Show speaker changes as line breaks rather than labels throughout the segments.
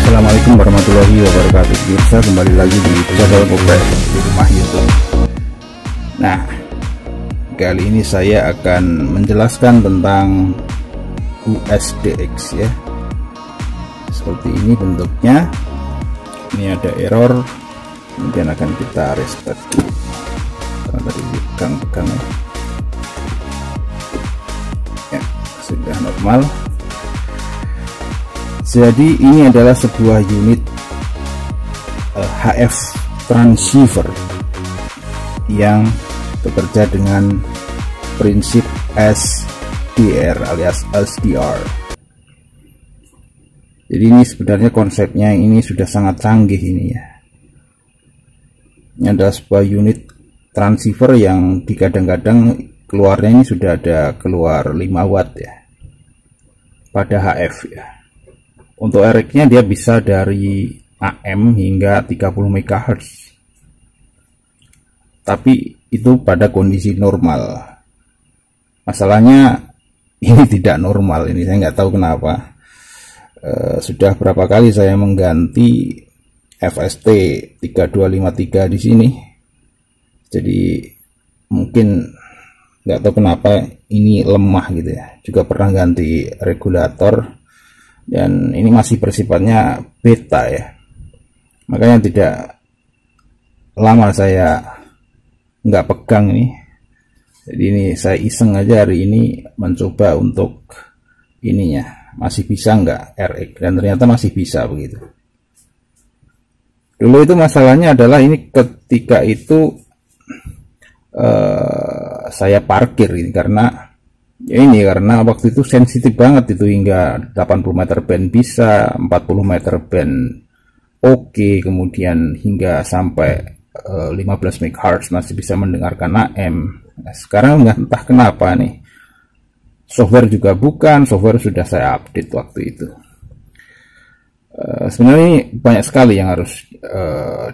Assalamualaikum warahmatullahi wabarakatuh. Bisa kembali lagi di channel Popes di rumah YouTube. Nah, kali ini saya akan menjelaskan tentang USDX ya. Seperti ini bentuknya. Ini ada error, kemudian akan kita restart. Karena tadi pegang ya, sudah normal. Jadi ini adalah sebuah unit HF transceiver yang bekerja dengan prinsip SDR alias SDR. Jadi ini sebenarnya konsepnya ini sudah sangat canggih ini ya. Ini adalah sebuah unit transceiver yang kadang-kadang keluarnya ini sudah ada keluar 5 watt ya pada HF ya. Untuk RX-nya dia bisa dari AM hingga 30 MHz. Tapi itu pada kondisi normal. Masalahnya ini tidak normal. Ini saya nggak tahu kenapa. Sudah berapa kali saya mengganti FST 3253 di sini. Jadi mungkin nggak tahu kenapa ini lemah gitu ya. Juga pernah ganti regulator. Dan ini masih bersifatnya beta ya, makanya tidak lama saya nggak pegang ini. Jadi ini saya iseng aja hari ini mencoba untuk ininya masih bisa nggak RX, dan ternyata masih bisa begitu. Dulu itu masalahnya adalah ini ketika itu saya parkir ini karena waktu itu sensitif banget itu, hingga 80 meter band bisa, 40 meter band oke, kemudian hingga sampai 15 MHz masih bisa mendengarkan AM. Nah, sekarang entah kenapa nih, software juga bukan, software sudah saya update waktu itu. Sebenarnya ini banyak sekali yang harus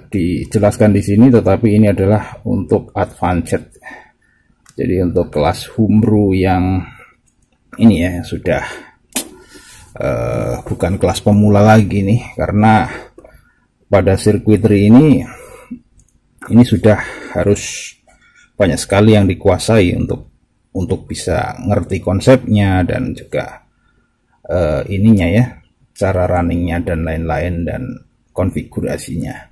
dijelaskan di sini, tetapi ini adalah untuk advanced. Jadi untuk kelas Humru yang ini ya sudah bukan kelas pemula lagi nih, karena pada circuitry ini sudah harus banyak sekali yang dikuasai untuk bisa ngerti konsepnya dan juga ininya ya, cara runningnya dan lain-lain dan konfigurasinya.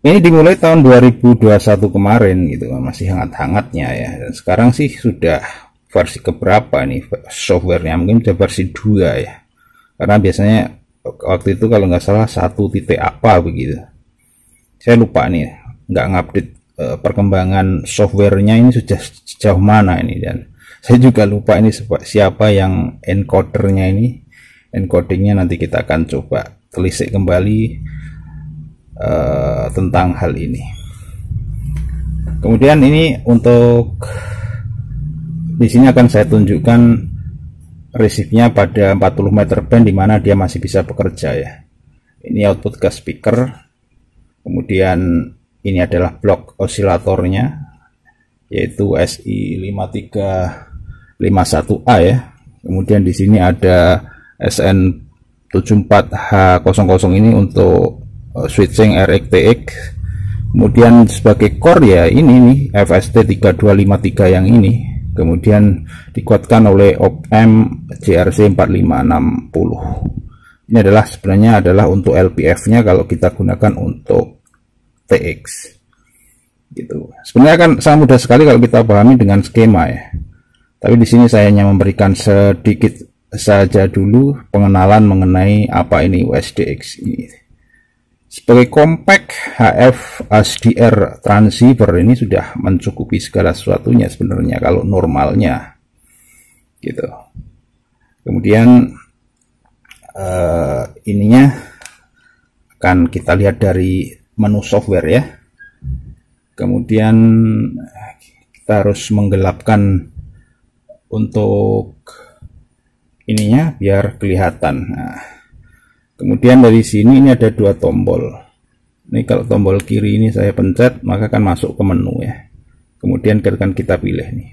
Ini dimulai tahun 2021 kemarin gitu kan, masih hangat-hangatnya ya. Dan sekarang sih sudah versi keberapa nih softwarenya, mungkin sudah versi 2 ya. Karena biasanya waktu itu kalau nggak salah 1 titik apa begitu. Saya lupa nih, nggak ngupdate perkembangan softwarenya ini sudah sejauh mana ini, dan saya juga lupa ini siapa yang encodernya ini. Encodingnya nanti kita akan coba telisik kembali tentang hal ini. Kemudian ini untuk di sini akan saya tunjukkan receive-nya pada 40 meter band, di mana dia masih bisa bekerja ya. Ini output ke speaker. Kemudian ini adalah blok osilatornya, yaitu SI5351A ya. Kemudian di sini ada SN74H00 ini untuk switching RX-TX. Kemudian sebagai core ya ini nih FST 3253 yang ini, kemudian dikuatkan oleh op-amp JRC 4560. Ini adalah sebenarnya adalah untuk LPF nya kalau kita gunakan untuk TX gitu. Sebenarnya kan sangat mudah sekali kalau kita pahami dengan skema ya. Tapi di sini saya hanya memberikan sedikit saja dulu pengenalan mengenai apa ini USDX ini. Sebagai compact HF HDR transceiver ini sudah mencukupi segala sesuatunya sebenarnya kalau normalnya gitu. Kemudian ininya akan kita lihat dari menu software ya. Kemudian kita harus menggelapkan untuk ininya biar kelihatan. Nah, kemudian dari sini ini ada dua tombol. Ini kalau tombol kiri ini saya pencet maka akan masuk ke menu ya. Kemudian akan kita pilih nih.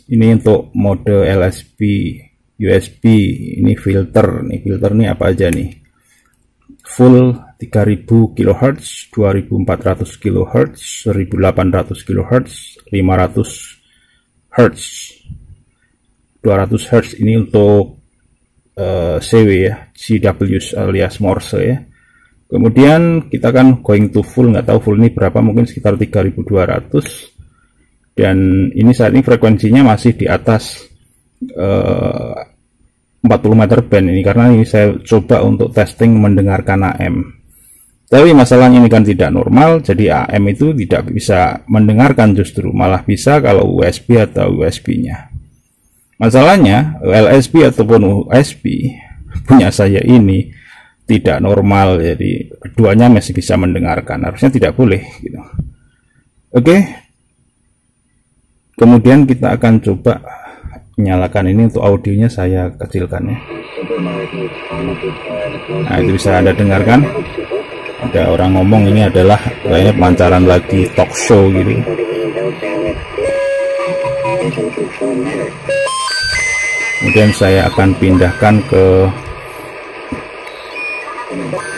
Ini untuk mode LSB, USB, ini filter. Nih filter nih apa aja nih? Full 3000 kHz, 2400 kHz, 1800 kHz, 500 Hz, 200 Hz ini untuk CW ya, CW alias Morse ya. Kemudian kita kan going to full, nggak tahu full ini berapa, mungkin sekitar 3200. Dan ini saat ini frekuensinya masih di atas 40 meter band ini, karena ini saya coba untuk testing mendengarkan AM. Tapi masalahnya ini kan tidak normal, jadi AM itu tidak bisa mendengarkan, justru malah bisa kalau USB atau USB-nya. Masalahnya LSB ataupun USB punya saya ini tidak normal, jadi keduanya masih bisa mendengarkan, harusnya tidak boleh gitu. Oke. Kemudian kita akan coba nyalakan ini, untuk audionya saya kecilkan ya. Nah, itu bisa Anda dengarkan. Ada orang ngomong, ini adalah kayaknya pancaran lagi talk show gitu. Kemudian saya akan pindahkan ke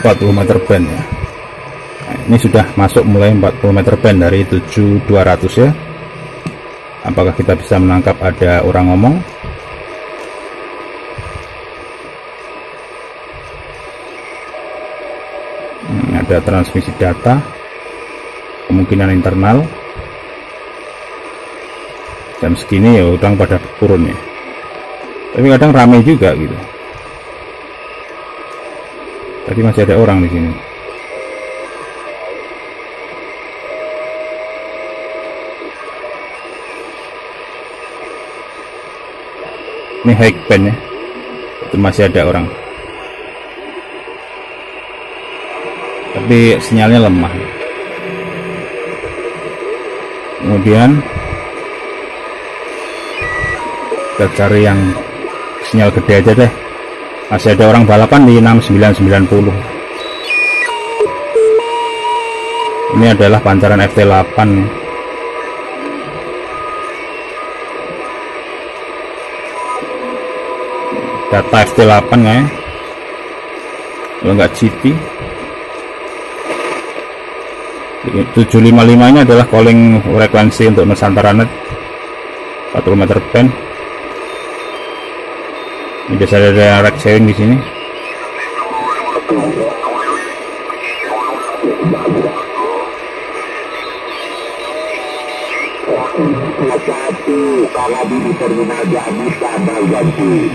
40 meter band ya. Nah, ini sudah masuk mulai 40 meter band dari 7200 ya. Apakah kita bisa menangkap ada orang ngomong? Ada transmisi data, kemungkinan internal. Jam segini ya udang pada turun ya. Tapi kadang ramai juga gitu. Tadi masih ada orang di sini. Ini high band ya, itu masih ada orang, tapi sinyalnya lemah. Kemudian kita cari yang sinyal gede aja deh. Masih ada orang balapan di 6990. Ini adalah pancaran FT8. Data FT8 ya, kalau nggak GT. 755 ini adalah calling frekuensi untuk Nusantara Net 40 meter band. Ini biasa ada rack sharing di sini.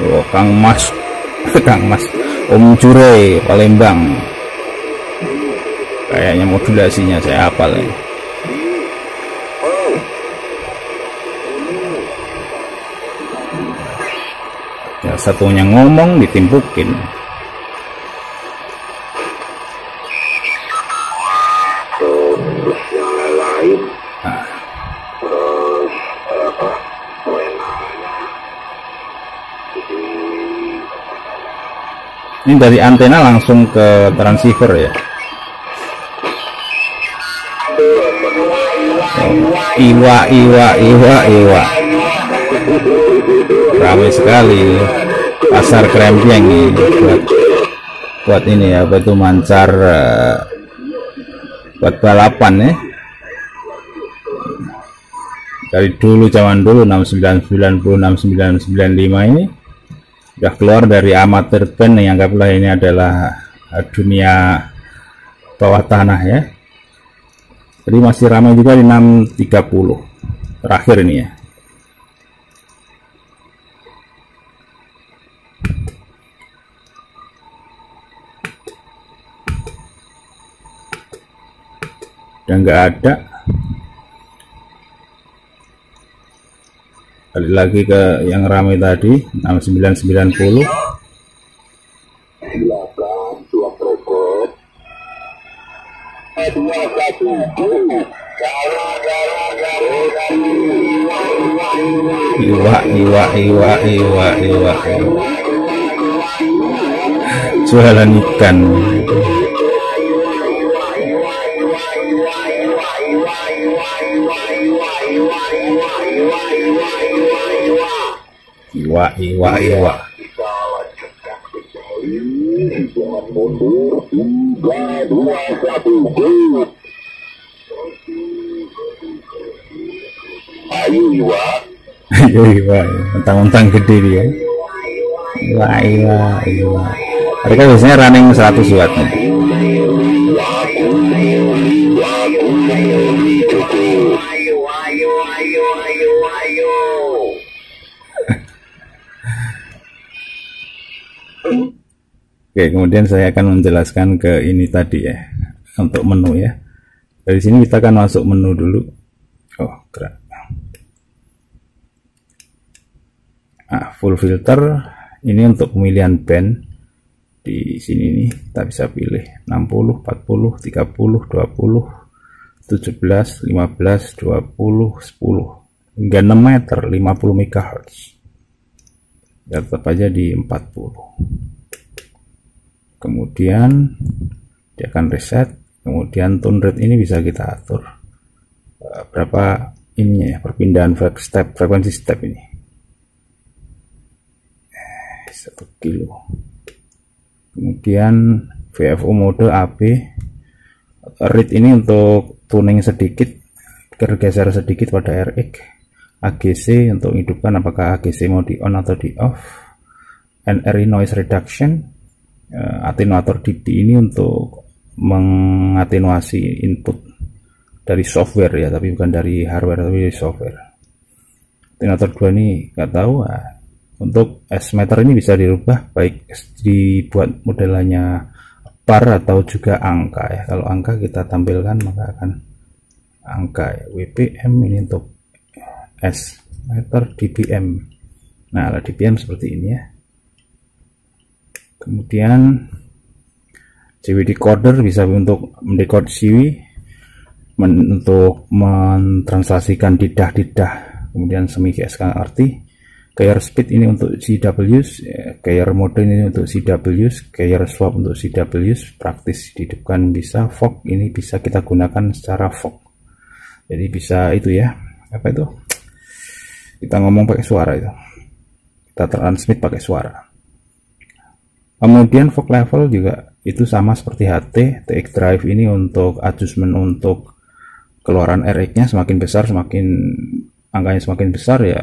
Oh, Kang Mas Om Jure Palembang, kayaknya modulasinya saya hafal ya. Ya, satunya ngomong ditimpukin. Ini dari antena langsung ke transceiver ya. Iwa. Ramai sekali pasar Krempeng ini buat ini ya, batu mancar buat balapan ya. Dari dulu, zaman dulu 6990, 6995 ini sudah keluar dari amatir band yang anggaplah ini adalah dunia bawah tanah ya. Jadi masih ramai juga di 6.30 terakhir ini ya. Dan nggak ada. Balik lagi ke yang ramai tadi 6990. Iwa jualan ikan. Iwa. Ayo Iwa, mentang-mentang gede dia. Iwa. Mereka biasanya running 100 watt nih. Oke, kemudian saya akan menjelaskan ke ini tadi ya, untuk menu ya. Dari sini kita akan masuk menu dulu. Oh, gerak. Full filter ini untuk pemilihan band. Di sini nih kita bisa pilih 60, 40, 30, 20, 17, 15, 20, 10 hingga 6 meter 50 MHz. Ya, tetap aja di 40. Kemudian dia akan reset. Kemudian tune rate ini bisa kita atur berapa ininya ya, perpindahan frekuensi step ini 1 kilo. Kemudian VFO mode AB, read ini untuk tuning sedikit, bergeser sedikit pada RX. AGC untuk hidupkan apakah AGC mau di on atau di off. NRI noise reduction, atenuator DB ini untuk mengatenuasi input dari software ya, tapi bukan dari hardware, tapi dari software. Atenuator 2 ini nggak tahu. Untuk S-meter ini bisa dirubah, baik dibuat modelannya bar atau juga angka ya. Kalau angka kita tampilkan maka akan angka ya. WPM ini untuk S-meter, dBm. Nah, dBm seperti ini ya. Kemudian CW decoder bisa untuk mendekode CW, untuk mentranslasikan didah-didah, kemudian semi GSK-RT. Carrier speed ini untuk CWs, carrier mode ini untuk CWs, carrier swap untuk CWs, praktis dihidupkan bisa. Fog ini bisa kita gunakan secara fog. Jadi bisa itu ya, apa itu? Kita ngomong pakai suara itu. Kita transmit pakai suara. Kemudian fog level juga itu sama seperti HT. TX drive ini untuk adjustment untuk keluaran RX-nya semakin besar, semakin angkanya semakin besar ya,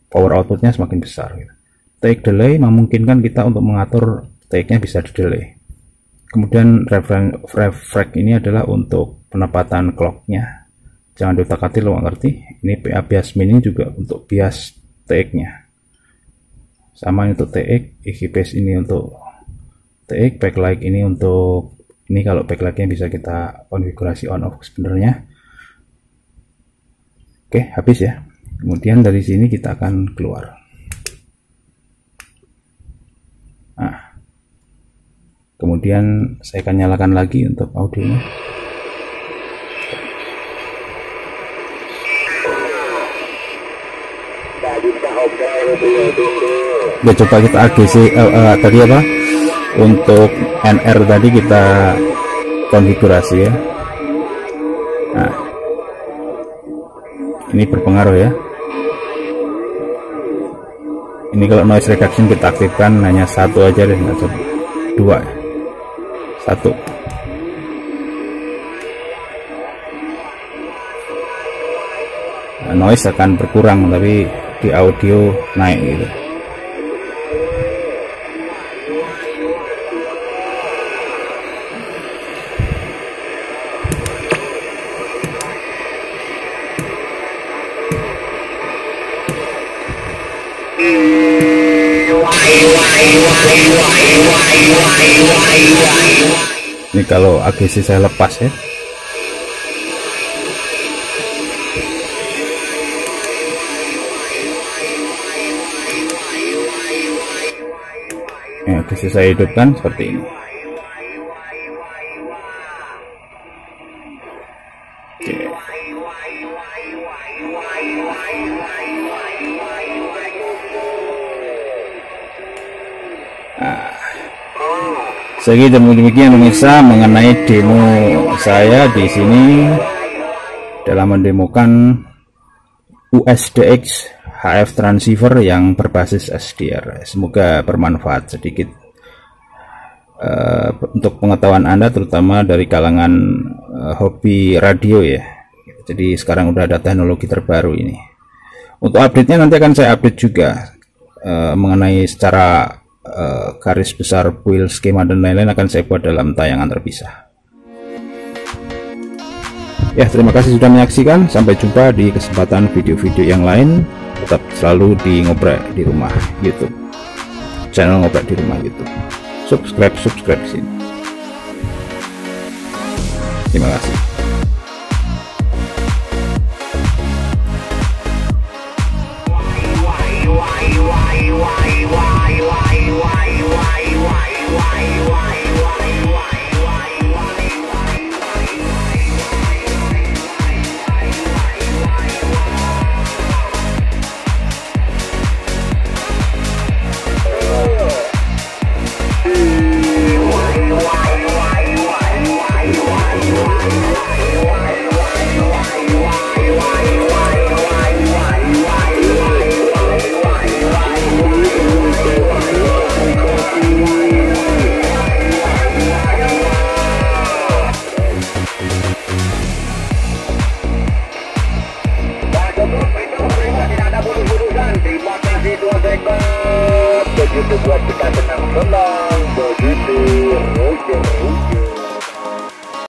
power outputnya semakin besar gitu. TX delay memungkinkan kita untuk mengatur TX-nya bisa di delay. Kemudian refresh ini adalah untuk penempatan clock-nya. Jangan diotak-atik, lo ngerti. Ini PA bias min ini juga untuk bias TX-nya. Sama untuk TX, EGBase ini untuk TX, backlight ini untuk ini, kalau backlight-nya bisa kita konfigurasi on off sebenarnya. Oke, habis ya. Kemudian dari sini kita akan keluar. Nah, kemudian saya akan nyalakan lagi untuk audionya. Ya, coba kita AGC tadi apa? Untuk NR tadi kita konfigurasi ya. Nah, ini berpengaruh ya. Ini kalau noise reduction kita aktifkan hanya satu aja deh, nggak coba dua, satu. Nah, noise akan berkurang tapi di audio naik gitu. Ini kalau AGC saya lepas ya. AGC saya hidupkan seperti ini. Oke. Nah, segitu demikian pemirsa mengenai demo saya di sini dalam mendemokan USDX HF transceiver yang berbasis SDR. Semoga bermanfaat sedikit untuk pengetahuan Anda, terutama dari kalangan hobi radio ya. Jadi sekarang udah ada teknologi terbaru ini. Untuk update-nya nanti akan saya update juga mengenai secara garis besar build, skema dan lain-lain akan saya buat dalam tayangan terpisah. Ya, terima kasih sudah menyaksikan. Sampai jumpa di kesempatan video-video yang lain. Tetap selalu di Ngoprek di Rumah YouTube, channel Ngoprek di Rumah YouTube. Subscribe sini. Terima kasih.
Begitu buat kita senang senang.